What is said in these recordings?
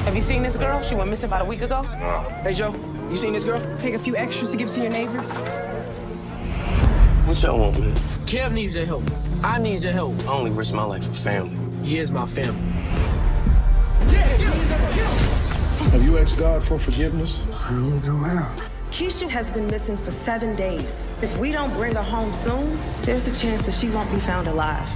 Have you seen this girl? She went missing about a week ago. Hey, Joe, you seen this girl? Take a few extras to give to your neighbors. What y'all want, man? Kev needs your help. I need your help. I only risk my life for family. He is my family. Have you asked God for forgiveness? I don't know how. Keisha has been missing for 7 days. If we don't bring her home soon, there's a chance that she won't be found alive.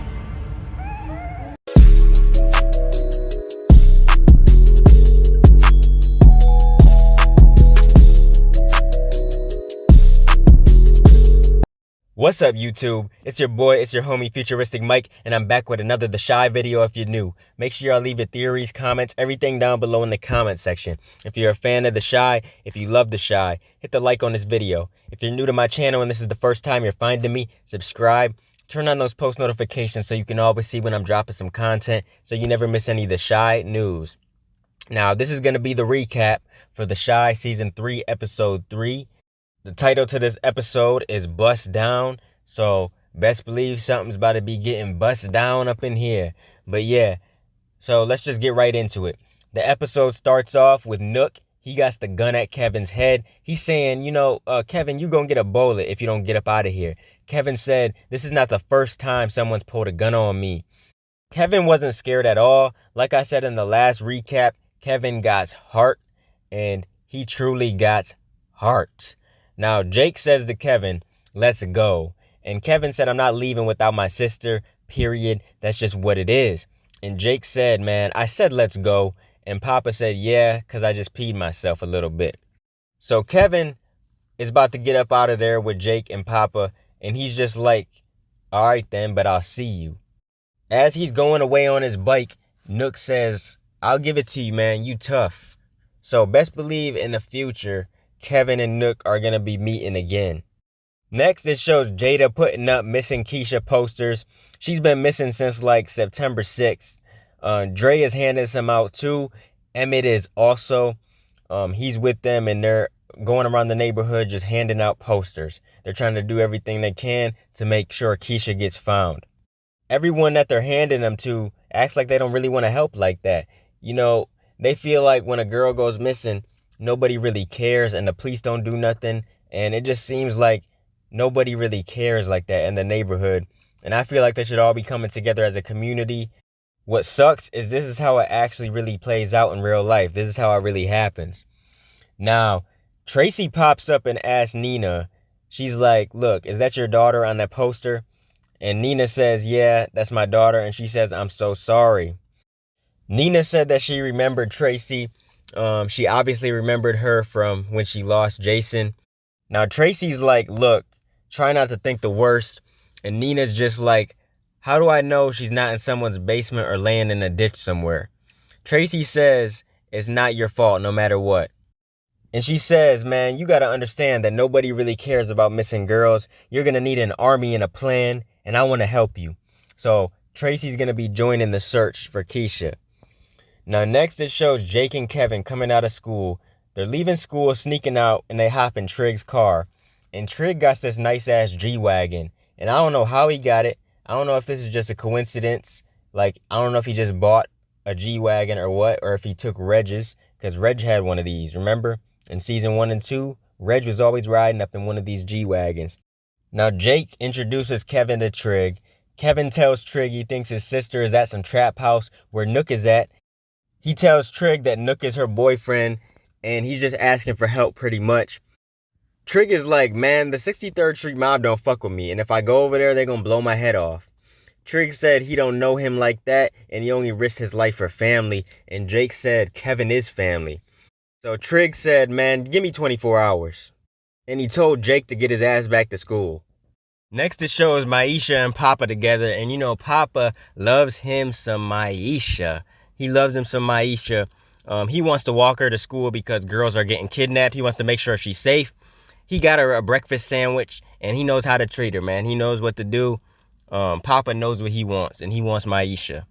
What's up, YouTube? It's your boy, it's your homie Futuristic Mike, and I'm back with another The Chi video. If you're new, make sure y'all leave your theories, comments, everything down below in the comment section. If you're a fan of The Chi, if you love The Chi, hit the like on this video. If you're new to my channel and this is the first time you're finding me, subscribe, turn on those post notifications so you can always see when I'm dropping some content so you never miss any of The Chi news. Now, this is going to be the recap for The Chi Season 3, Episode 3. The title to this episode is Bust Down, so best believe something's about to be getting bust down up in here. But yeah, so let's just get right into it. The episode starts off with Nook. He got the gun at Kevin's head. He's saying, Kevin, you gonna get a bullet if you don't get up out of here. Kevin said, this is not the first time someone's pulled a gun on me. Kevin wasn't scared at all. Like I said in the last recap, Kevin got heart, and he truly got heart. Now, Jake says to Kevin, let's go. And Kevin said, I'm not leaving without my sister, period. That's just what it is. And Jake said, man, I said let's go. And Papa said, yeah, because I just peed myself a little bit. So Kevin is about to get up out of there with Jake and Papa. And he's just like, all right then, but I'll see you. As he's going away on his bike, Nook says, I'll give it to you, man. You tough. So best believe in the future, Kevin and Nook are going to be meeting again. Next, it shows Jada putting up missing Keisha posters. She's been missing since like September 6th. Dre is handing some out too. Emmett is also. He's with them and they're going around the neighborhood just handing out posters. They're trying to do everything they can to make sure Keisha gets found. Everyone that they're handing them to acts like they don't really want to help like that. They feel like when a girl goes missing, nobody really cares and the police don't do nothing. And it just seems like nobody really cares like that in the neighborhood. And I feel like they should all be coming together as a community. What sucks is this is how it actually really plays out in real life. This is how it really happens. Now, Tracy pops up and asks Nina. She's like, look, is that your daughter on that poster? And Nina says, yeah, that's my daughter. And she says, I'm so sorry. Nina said that she remembered Tracy. She obviously remembered her from when she lost Jason. Now, Tracy's like, look, try not to think the worst. And Nina's just like, how do I know she's not in someone's basement or laying in a ditch somewhere? Tracy says, it's not your fault no matter what. And she says, man, you got to understand that nobody really cares about missing girls. You're going to need an army and a plan, and I want to help you. So Tracy's going to be joining the search for Keisha. Now, next it shows Jake and Kevin coming out of school. They're leaving school, sneaking out, and they hop in Trig's car. And Trig got this nice-ass G-Wagon. And I don't know how he got it. I don't know if this is just a coincidence. Like, I don't know if he just bought a G-Wagon or what, or if he took Reg's, because Reg had one of these, remember? In Season 1 and 2, Reg was always riding up in one of these G-Wagons. Now, Jake introduces Kevin to Trig. Kevin tells Trig he thinks his sister is at some trap house where Nook is at. He tells Trig that Nook is her boyfriend, and he's just asking for help pretty much. Trig is like, man, the 63rd Street mob don't fuck with me, and if I go over there, they're gonna blow my head off. Trig said he don't know him like that, and he only risks his life for family, and Jake said Kevin is family. So Trig said, man, give me 24 hours. And he told Jake to get his ass back to school. Next it shows Maisha and Papa together, and Papa loves him some Maisha. He loves him some Maisha. He wants to walk her to school because girls are getting kidnapped. He wants to make sure she's safe. He got her a breakfast sandwich, and he knows how to treat her, man. He knows what to do. Papa knows what he wants, and he wants Maisha.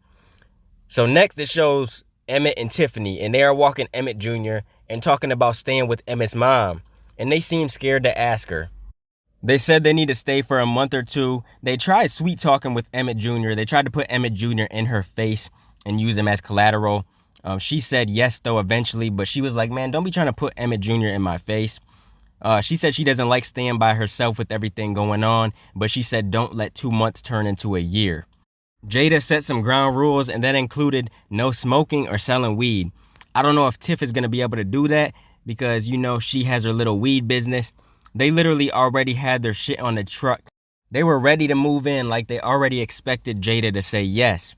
So next it shows Emmett and Tiffany, and they are walking Emmett Jr. and talking about staying with Emmett's mom. And they seem scared to ask her. They said they need to stay for a month or two. They tried sweet talking with Emmett Jr. They tried to put Emmett Jr. in her face and use him as collateral. She said yes, though, eventually, but she was like, man, don't be trying to put Emmett Jr. in my face. She said she doesn't like staying by herself with everything going on, but she said don't let 2 months turn into a year. Jada set some ground rules, and that included no smoking or selling weed. I don't know if Tiff is going to be able to do that because, you know, she has her little weed business. They literally already had their shit on the truck. They were ready to move in, like they already expected Jada to say yes.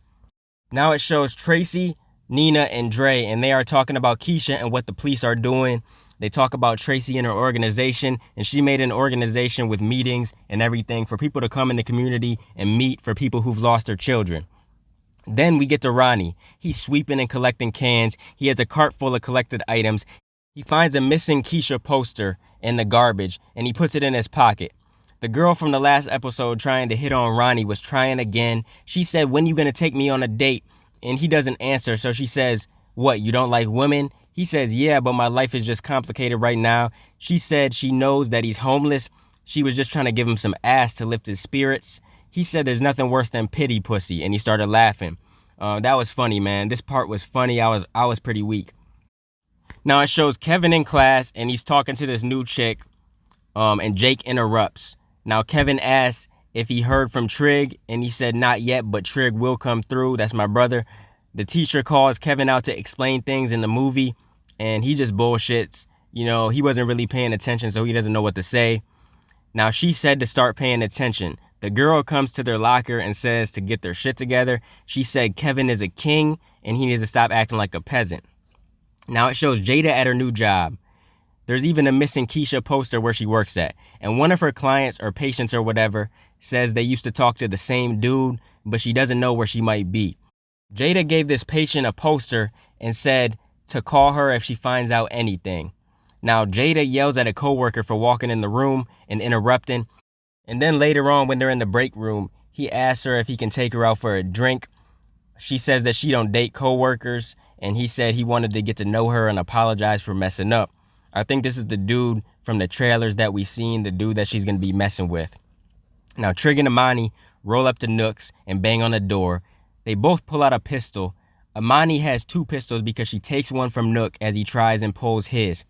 Now it shows Tracy, Nina, and Dre, and they are talking about Keisha and what the police are doing. They talk about Tracy and her organization, and she made an organization with meetings and everything for people to come in the community and meet for people who've lost their children. Then we get to Ronnie. He's sweeping and collecting cans. He has a cart full of collected items. He finds a missing Keisha poster in the garbage, and he puts it in his pocket. The girl from the last episode trying to hit on Ronnie was trying again. She said, when you gonna take me on a date? And he doesn't answer, so she says, what, you don't like women? He says, yeah, but my life is just complicated right now. She said she knows that he's homeless. She was just trying to give him some ass to lift his spirits. He said there's nothing worse than pity pussy, and he started laughing. That was funny, man. This part was funny. I was pretty weak. Now it shows Kevin in class, and he's talking to this new chick, and Jake interrupts. Now Kevin asks if he heard from Trig, and he said not yet, but Trig will come through. That's my brother. The teacher calls Kevin out to explain things in the movie, and he just bullshits. You know, he wasn't really paying attention, so he doesn't know what to say. Now she said to start paying attention. The girl comes to their locker and says to get their shit together. She said Kevin is a king, and he needs to stop acting like a peasant. Now it shows Jada at her new job. There's even a missing Keisha poster where she works at. And one of her clients or patients or whatever says they used to talk to the same dude, but she doesn't know where she might be. Jada gave this patient a poster and said to call her if she finds out anything. Now Jada yells at a coworker for walking in the room and interrupting. And then later on when they're in the break room, he asks her if he can take her out for a drink. She says that she don't date coworkers, and he said he wanted to get to know her and apologize for messing up. I think this is the dude from the trailers that we seen, the dude that she's going to be messing with. Now, Trig and Amani roll up to Nook's and bang on the door. They both pull out a pistol. Amani has 2 pistols because she takes one from Nook as he tries and pulls his.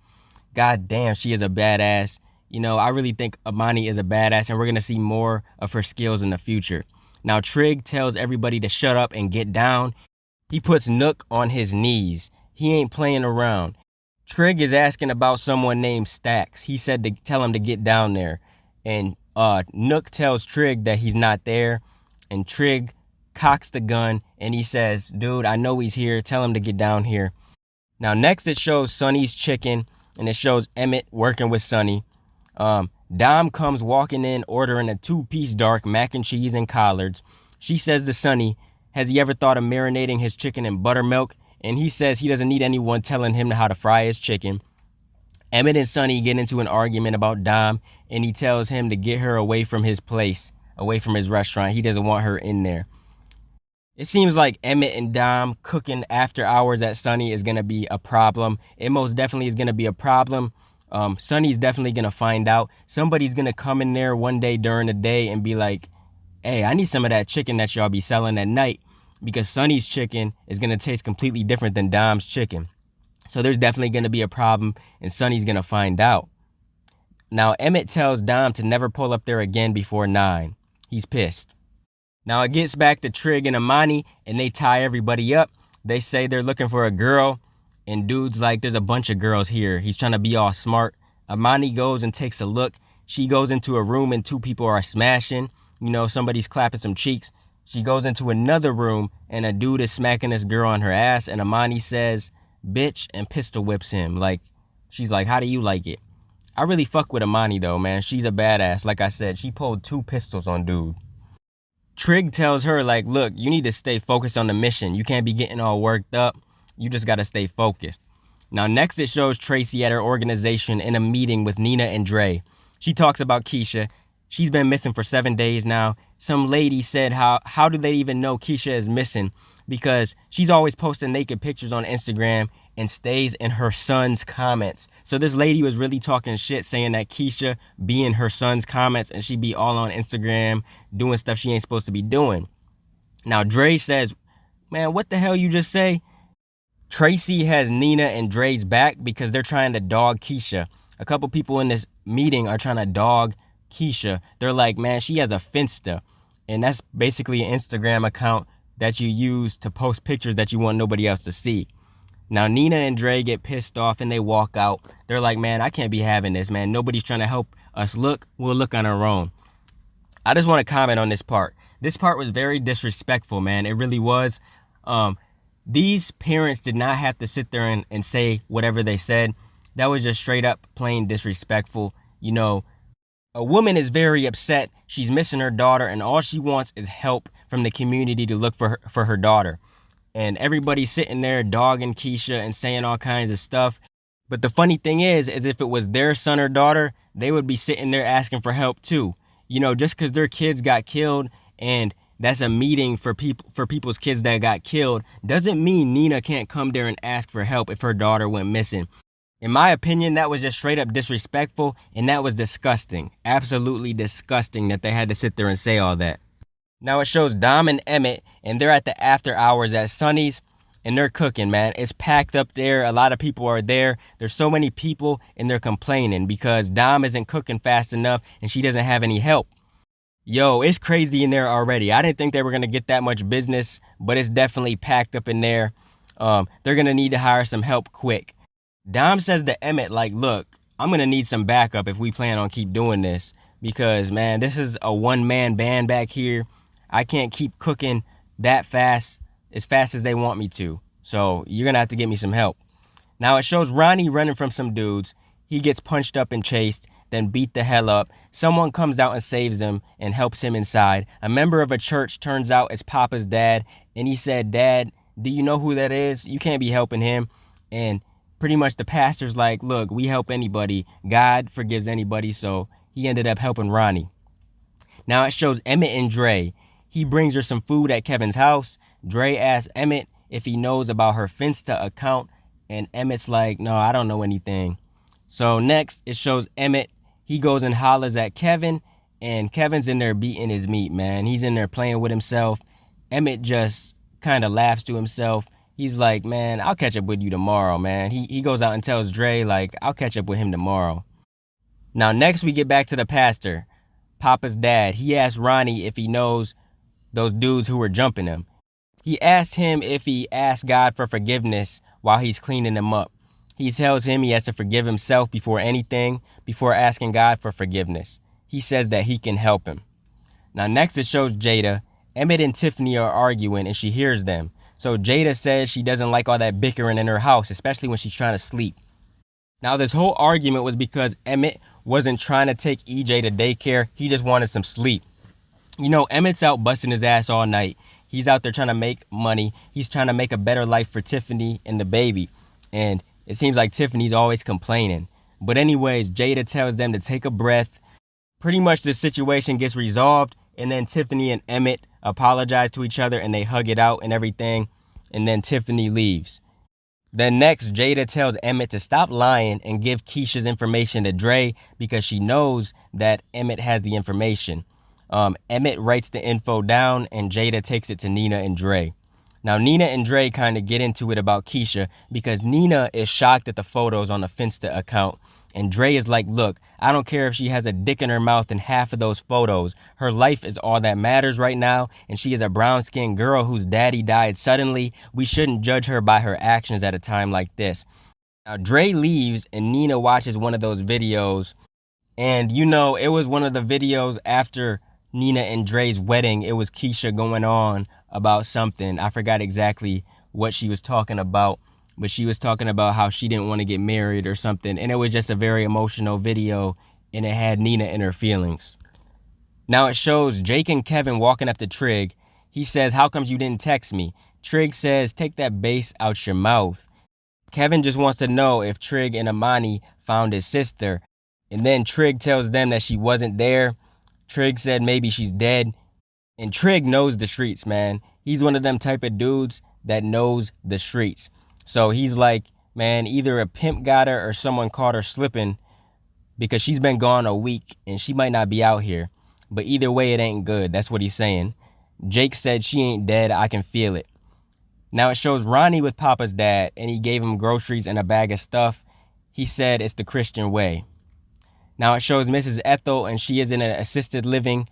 God damn, she is a badass. You know, I really think Amani is a badass, and we're going to see more of her skills in the future. Now, Trig tells everybody to shut up and get down. He puts Nook on his knees. He ain't playing around. Trig is asking about someone named Stacks. He said to tell him to get down there. And Nook tells Trig that he's not there. And Trig cocks the gun and he says, dude, I know he's here. Tell him to get down here. Now, next it shows Sonny's chicken, and it shows Emmett working with Sonny. Dom comes walking in ordering a 2-piece dark mac and cheese and collards. She says to Sonny, has he ever thought of marinating his chicken in buttermilk? And he says he doesn't need anyone telling him how to fry his chicken. Emmett and Sonny get into an argument about Dom, and he tells him to get her away from his place, away from his restaurant. He doesn't want her in there. It seems like Emmett and Dom cooking after hours at Sonny is going to be a problem. It most definitely is going to be a problem. Sonny's definitely going to find out. Somebody's going to come in there one day during the day and be like, hey, I need some of that chicken that y'all be selling at night, because Sonny's chicken is going to taste completely different than Dom's chicken. So there's definitely going to be a problem, and Sonny's going to find out. Now, Emmett tells Dom to never pull up there again before 9. He's pissed. Now, it gets back to Trig and Amani, and they tie everybody up. They say they're looking for a girl, and dude's like, there's a bunch of girls here. He's trying to be all smart. Amani goes and takes a look. She goes into a room, and 2 people are smashing. You know, somebody's clapping some cheeks. She goes into another room, and a dude is smacking this girl on her ass, and Amani says, bitch, and pistol whips him. Like, she's like, how do you like it? I really fuck with Amani, though, man. She's a badass. Like I said, she pulled 2 pistols on dude. Trig tells her, like, look, you need to stay focused on the mission. You can't be getting all worked up. You just got to stay focused. Now, next it shows Tracy at her organization in a meeting with Nina and Dre. She talks about Keisha. She's been missing for 7 days now. Some lady said, how do they even know Keisha is missing? Because she's always posting naked pictures on Instagram and stays in her son's comments. So this lady was really talking shit, saying that Keisha be in her son's comments and she be all on Instagram doing stuff she ain't supposed to be doing. Now, Dre says, man, what the hell you just say? Tracy has Nina and Dre's back because they're trying to dog Keisha. A couple people in this meeting are trying to dog Keisha. They're like, man, she has a Finsta. And that's basically an Instagram account that you use to post pictures that you want nobody else to see. Now, Nina and Dre get pissed off and they walk out. They're like, man, I can't be having this, man. Nobody's trying to help us look. We'll look on our own. I just want to comment on this part. This part was very disrespectful, man. It really was. These parents did not have to sit there and say whatever they said. That was just straight up plain disrespectful. You know, a woman is very upset. She's missing her daughter, and all she wants is help from the community to look for her daughter. And everybody's sitting there dogging Keisha and saying all kinds of stuff. But the funny thing is if it was their son or daughter, they would be sitting there asking for help too. You know, just because their kids got killed and that's a meeting for people's kids that got killed doesn't mean Nina can't come there and ask for help if her daughter went missing. In my opinion, that was just straight up disrespectful, and that was disgusting. Absolutely disgusting that they had to sit there and say all that. Now it shows Dom and Emmett, and they're at the after hours at Sonny's, and they're cooking, man. It's packed up there. A lot of people are there. There's so many people, and they're complaining because Dom isn't cooking fast enough, and she doesn't have any help. Yo, it's crazy in there already. I didn't think they were going to get that much business, but it's definitely packed up in there. They're going to need to hire some help quick. Dom says to Emmett, like, look, I'm going to need some backup if we plan on keep doing this because, man, this is a one-man band back here. I can't keep cooking that fast as they want me to. So you're going to have to get me some help. Now it shows Ronnie running from some dudes. He gets punched up and chased, then beat the hell up. Someone comes out and saves him and helps him inside. A member of a church turns out it's Papa's dad. And he said, Dad, do you know who that is? You can't be helping him. And pretty much the pastor's like, look, we help anybody. God forgives anybody. So he ended up helping Ronnie. Now it shows Emmett and Dre. He brings her some food at Kevin's house. Dre asks Emmett if he knows about her Finsta account. And Emmett's like, no, I don't know anything. So next it shows Emmett. He goes and hollers at Kevin. And Kevin's in there beating his meat, man. He's in there playing with himself. Emmett just kind of laughs to himself. He's like, man, I'll catch up with you tomorrow, man. He goes out and tells Dre, like, I'll catch up with him tomorrow. Now, next we get back to the pastor, Papa's dad. He asked Ronnie if he knows those dudes who were jumping him. He asked him if he asked God for forgiveness while he's cleaning them up. He tells him he has to forgive himself before anything, before asking God for forgiveness. He says that he can help him. Now, next it shows Jada. Emmett and Tiffany are arguing and she hears them. So Jada says she doesn't like all that bickering in her house, especially when she's trying to sleep. Now, this whole argument was because Emmett wasn't trying to take EJ to daycare. He just wanted some sleep. You know, Emmett's out busting his ass all night. He's out there trying to make money. He's trying to make a better life for Tiffany and the baby. And it seems like Tiffany's always complaining. But anyways, Jada tells them to take a breath. Pretty much the situation gets resolved. And then Tiffany and Emmett apologize to each other and they hug it out and everything. And then Tiffany leaves. Then next, Jada tells Emmett to stop lying and give Keisha's information to Dre because she knows that Emmett has the information. Emmett writes the info down and Jada takes it to Nina and Dre. Now, Nina and Dre kind of get into it about Keisha because Nina is shocked at the photos on the Finsta account. And Dre is like, look, I don't care if she has a dick in her mouth in half of those photos. Her life is all that matters right now. And she is a brown-skinned girl whose daddy died suddenly. We shouldn't judge her by her actions at a time like this. Now, Dre leaves and Nina watches one of those videos. And, you know, it was one of the videos after Nina and Dre's wedding. It was Keisha going on about something. I forgot exactly what she was talking about. But she was talking about how she didn't want to get married or something. And it was just a very emotional video. And it had Nina in her feelings. Now it shows Jake and Kevin walking up to Trig. He says, how come you didn't text me? Trig says, take that bass out your mouth. Kevin just wants to know if Trig and Amani found his sister. And then Trig tells them that she wasn't there. Trig said maybe she's dead. And Trig knows the streets, man. He's one of them type of dudes that knows the streets. So he's like, man, either a pimp got her or someone caught her slipping because she's been gone a week and she might not be out here. But either way, it ain't good. That's what he's saying. Jake said she ain't dead. I can feel it. Now it shows Ronnie with Papa's dad, and he gave him groceries and a bag of stuff. He said it's the Christian way. Now it shows Mrs. Ethel, and she is in an assisted living.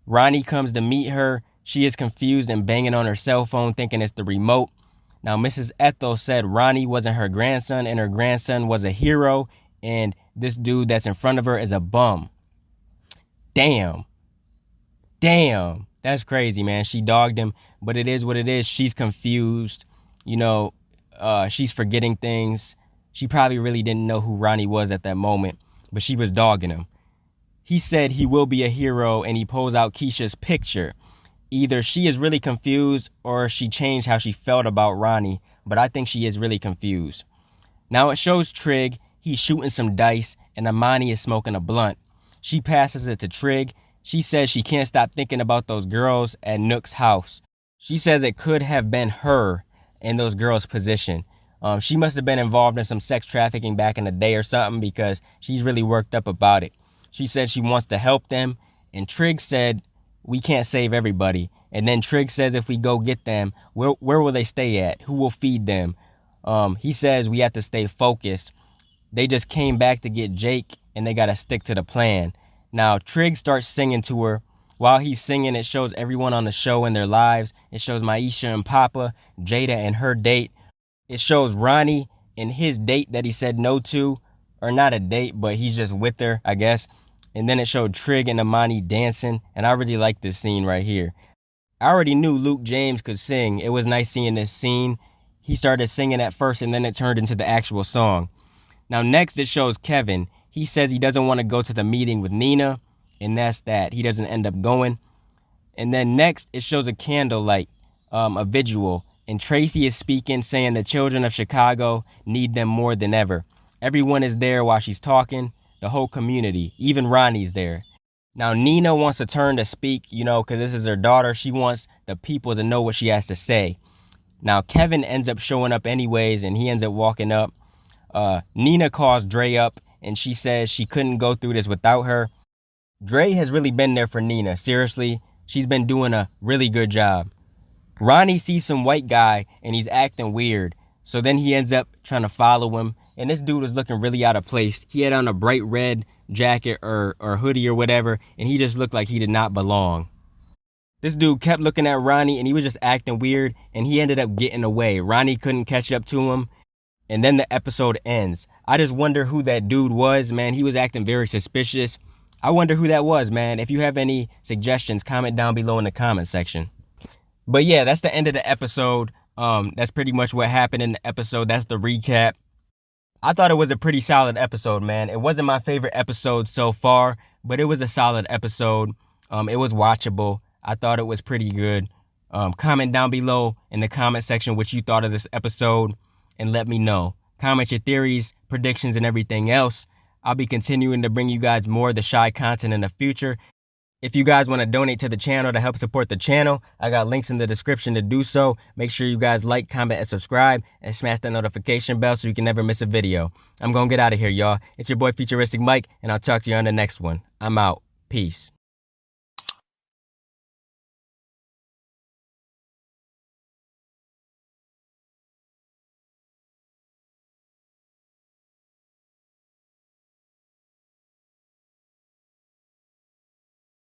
Ronnie comes to meet her. She is confused and banging on her cell phone, thinking it's the remote. Now Mrs. Ethel said Ronnie wasn't her grandson, and her grandson was a hero, and this dude that's in front of her is a bum. Damn. That's crazy, man. She dogged him, but it is what it is. She's confused. You know, she's forgetting things. She probably really didn't know who Ronnie was at that moment, but she was dogging him. He said he will be a hero, and he pulls out Keisha's picture. Either she is really confused or she changed how she felt about Ronnie, but I think she is really confused. Now it shows Trig. He's shooting some dice, and Amani is smoking a blunt. She passes it to Trig. She says she can't stop thinking about those girls at Nook's house. She says it could have been her in those girls' position. She must have been involved in some sex trafficking back in the day or something, because she's really worked up about it. She said she wants to help them, and Trig said, we can't save everybody. And then Trig says if we go get them, where will they stay at? Who will feed them? He says we have to stay focused. They just came back to get Jake, and they got to stick to the plan. Now, Trig starts singing to her. While he's singing, it shows everyone on the show and their lives. It shows Maisha and Papa, Jada and her date. It shows Ronnie and his date that he said no to, or not a date, but he's just with her, I guess. And then it showed Trig and Amani dancing, and I really like this scene right here. I already knew Luke James could sing. It was nice seeing this scene. He started singing at first, and then it turned into the actual song. Now next it shows Kevin. He says he doesn't want to go to the meeting with Nina, and that's that. He doesn't end up going. And then next it shows a candlelight, a vigil. And Tracy is speaking, saying the children of Chicago need them more than ever. Everyone is there while she's talking, the whole community, even Ronnie's there. Now Nina wants to turn to speak, you know, because this is her daughter. She wants the people to know what she has to say. Now Kevin ends up showing up anyways, and he ends up walking up. Nina calls Dre up, and she says she couldn't go through this without her. Dre has really been there for Nina. Seriously, she's been doing a really good job. Ronnie sees some white guy, and he's acting weird. So then he ends up trying to follow him. And this dude was looking really out of place. He had on a bright red jacket or hoodie or whatever, and he just looked like he did not belong. This dude kept looking at Ronnie, and he was just acting weird, and he ended up getting away. Ronnie couldn't catch up to him, and then the episode ends. I just wonder who that dude was, man. He was acting very suspicious. I wonder who that was, man. If you have any suggestions, comment down below in the comment section. But yeah, that's the end of the episode. That's pretty much what happened in the episode. That's the recap. I thought it was a pretty solid episode, man. It wasn't my favorite episode so far, but it was a solid episode. It was watchable. I thought it was pretty good. Comment down below in the comment section what you thought of this episode, and let me know. Comment your theories, predictions, and everything else. I'll be continuing to bring you guys more of the Shy content in the future. If you guys want to donate to the channel to help support the channel, I got links in the description to do so. Make sure you guys like, comment, and subscribe, and smash that notification bell so you can never miss a video. I'm going to get out of here, y'all. It's your boy Futuristic Mike, and I'll talk to you on the next one. I'm out. Peace.